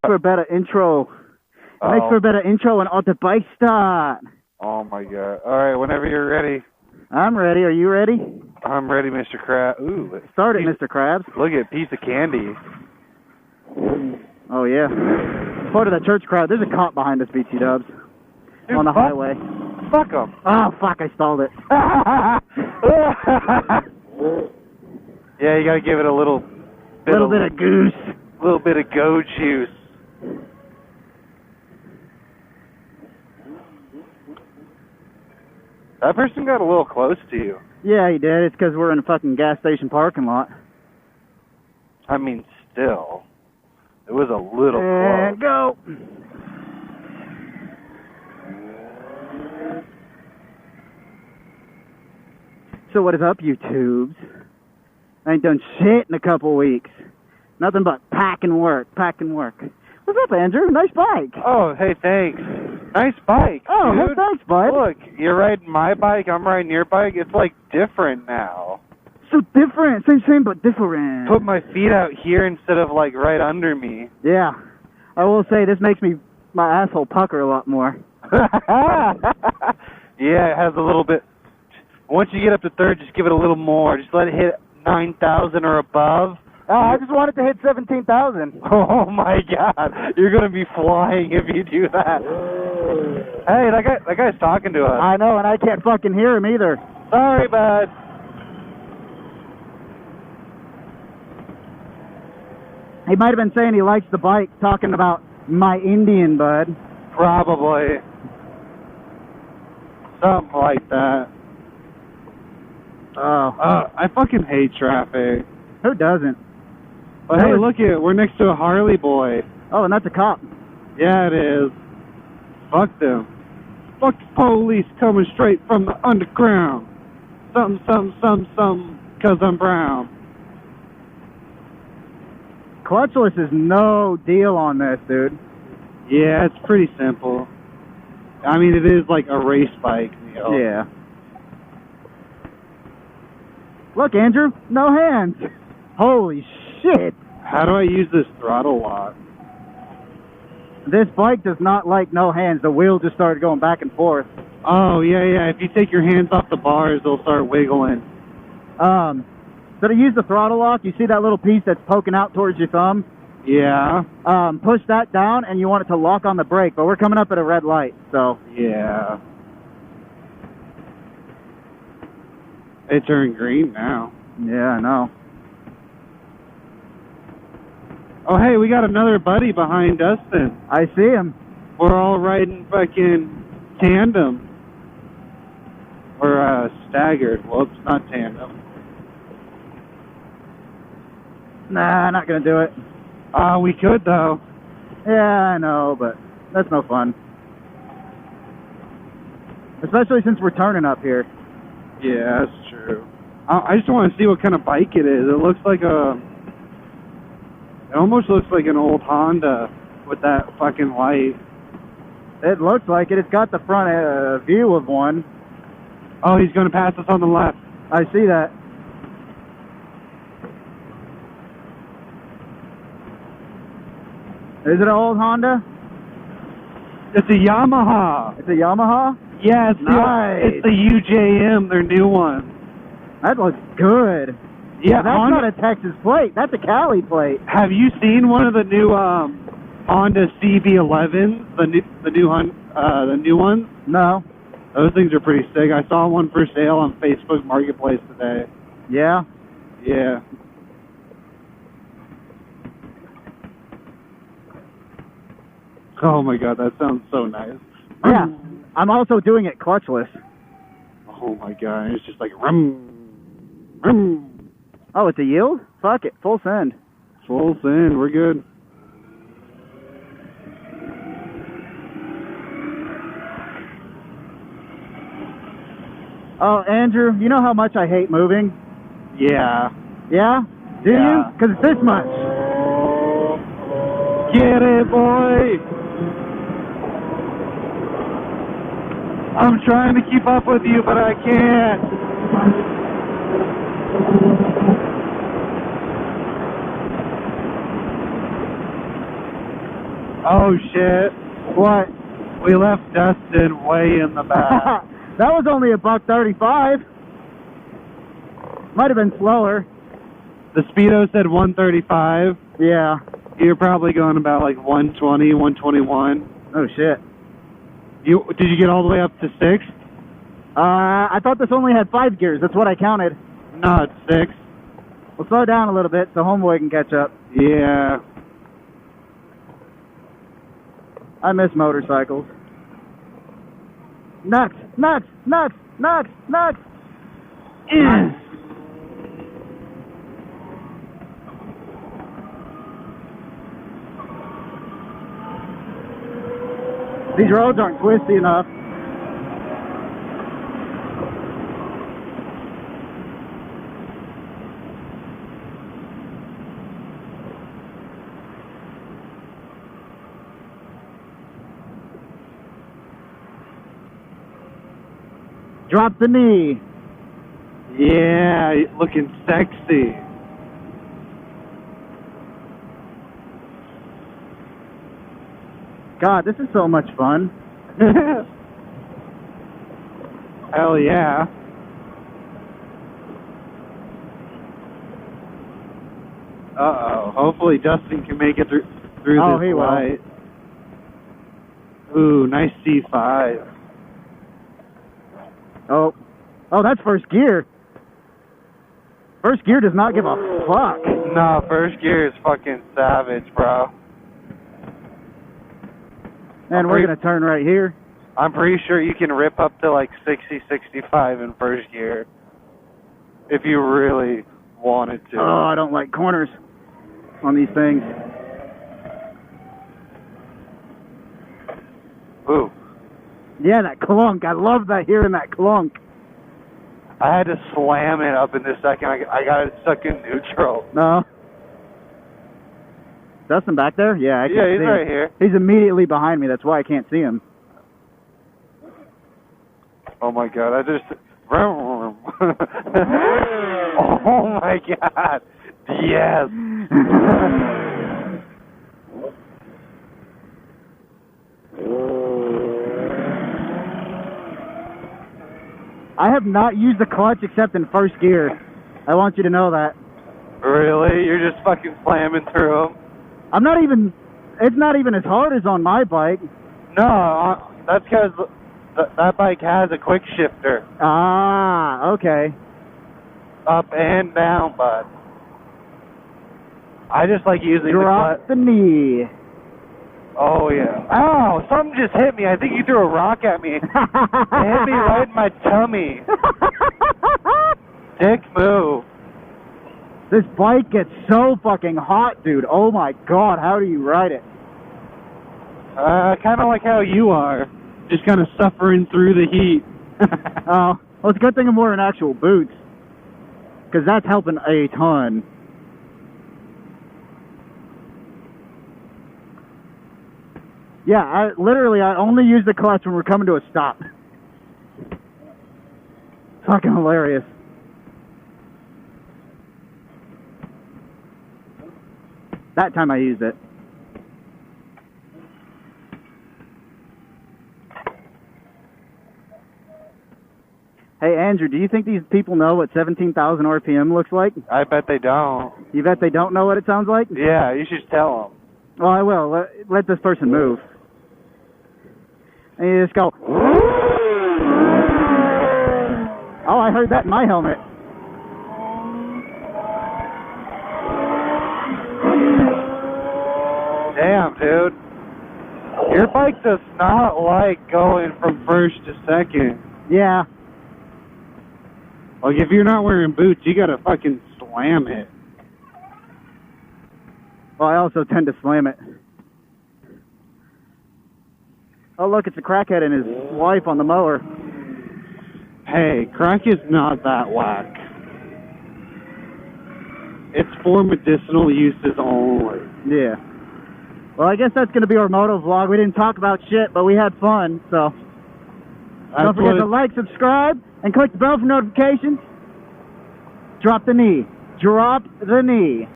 For a better intro. It makes for a better intro and all the bike start. Oh my god. Alright, whenever you're ready. I'm ready. Are you ready? I'm ready, Mr. Krabs. Ooh. Start it, Mr. Krabs. Look at piece of candy. Oh, yeah. Part of the church crowd. There's a cop behind us, BT Dubs. Dude, on the highway. Fuck him. Oh, fuck, I stalled it. Yeah, you gotta give it a little bit of goose. A little bit of go juice. That person got a little close to you. Yeah, he did. It's because we're in a fucking gas station parking lot. I mean, still. It was a little close. And go. So what is up, YouTubes? I ain't done shit in a couple weeks. Nothing but packing work. What's up, Andrew? Nice bike. Oh, hey, thanks. Nice bike, Oh, dude. hey, thanks, bud. Look, you're riding my bike, I'm riding your bike. It's, like, different now. So different. Same, but different. Put my feet out here instead of, like, right under me. Yeah. I will say this makes my asshole pucker a lot more. Yeah, it has a little bit. Once you get up to third, just give it a little more. Just let it hit 9,000 or above. I just wanted to hit 17,000. Oh my god, you're gonna be flying if you do that. Hey, that guy's talking to us. I know, and I can't fucking hear him either. Sorry, bud. He might have been saying he likes the bike, talking about my Indian bud. Probably. Something like that. Oh. I fucking hate traffic. Who doesn't? But hey, look it, we're next to a Harley boy. Oh, and that's a cop. Yeah, it is. Fuck them. Fuck the police coming straight from the underground. Something, 'cause I'm brown. Clutchless is no deal on this, dude. Yeah, it's pretty simple. I mean, it is like a race bike, you know? Yeah. Look, Andrew, no hands. Holy shit. How do I use this throttle lock? This bike does not like no hands. The wheel just started going back and forth. Oh, yeah. If you take your hands off the bars, they'll start wiggling. So to use the throttle lock, you see that little piece that's poking out towards your thumb? Yeah. Push that down, and you want it to lock on the brake, but we're coming up at a red light, so... Yeah. It turned green now. Yeah, I know. Oh, hey, we got another buddy behind us then. I see him. We're all riding fucking tandem. Or, staggered. Whoops, not tandem. Nah, not gonna do it. We could, though. Yeah, I know, but that's no fun. Especially since we're turning up here. Yeah, that's true. I just want to see what kind of bike it is. It looks like a... It almost looks like an old Honda with that fucking light. It looks like it. It's got the front view of one. Oh, he's going to pass us on the left. I see that. Is it an old Honda? It's a Yamaha. It's a Yamaha? Yeah, it's nice. It's the UJM, their new one. That looks good. Yeah, that's not a Texas plate. That's a Cali plate. Have you seen one of the new Honda CB11s? The new ones? No. Those things are pretty sick. I saw one for sale on Facebook Marketplace today. Yeah? Yeah. Oh my god, that sounds so nice. Yeah. I'm also doing it clutchless. Oh my god, it's just like rum. Oh, it's a yield? Fuck it. Full send. Full send. We're good. Oh, Andrew, you know how much I hate moving? Yeah. Yeah? Do you? Because it's this much. Get it, boy! I'm trying to keep up with you, but I can't. Oh shit. What? We left Dustin way in the back. That was only $1.35. Might have been slower. The speedo said 135. Yeah. You're probably going about like 120, 121. Oh shit. Did you get all the way up to 6? I thought this only had 5 gears. That's what I counted. No, it's 6. We'll slow down a little bit so homeboy can catch up. Yeah. I miss motorcycles. Nuts! Nuts! Nuts! Nuts! Nuts! These roads aren't twisty enough. Drop the knee. Yeah, looking sexy. God, this is so much fun. Hell yeah. Uh-oh. Hopefully Dustin can make it through this light. Ooh, nice C5. Oh, that's first gear. First gear does not give a fuck. No, first gear is fucking savage, bro. And we're going to turn right here. I'm pretty sure you can rip up to like 60, 65 in first gear. If you really wanted to. Oh, I don't like corners on these things. Ooh. Yeah, that clunk. I love that, hearing that clunk. I had to slam it up in this second. I got it stuck in neutral. No. Dustin back there? Yeah, I can see he's him. right here. He's immediately behind me. That's why I can't see him. Oh my god, I just... Oh my god. Yes. I have not used the clutch except in first gear. I want you to know that. Really? You're just fucking slamming through them? I'm not even... It's not even as hard as on my bike. No, that's because that bike has a quick shifter. Ah, okay. Up and down, bud. I just like using Drop the knee. Oh, yeah. Ow! Something just hit me. I think you threw a rock at me. It hit me right in my tummy. Dick move. This bike gets so fucking hot, dude. Oh my god, how do you ride it? Kind of like how you are. Just kind of suffering through the heat. Oh, well, it's a good thing I'm wearing actual boots. Because that's helping a ton. Yeah, I only use the clutch when we're coming to a stop. Fucking hilarious. That time I used it. Hey, Andrew, do you think these people know what 17,000 RPM looks like? I bet they don't. You bet they don't know what it sounds like? Yeah, you should tell them. Well, I will. Let this person move. And you just go... Oh, I heard that in my helmet. Damn, dude. Your bike does not like going from first to second. Yeah. Like, if you're not wearing boots, you gotta fucking slam it. Well, I also tend to slam it. Oh, look, it's a crackhead and his wife on the mower. Hey, crack is not that whack. It's for medicinal uses only. Yeah. Well, I guess that's going to be our moto vlog. We didn't talk about shit, but we had fun, so... Don't forget to like, subscribe, and click the bell for notifications. Drop the knee. Drop the knee.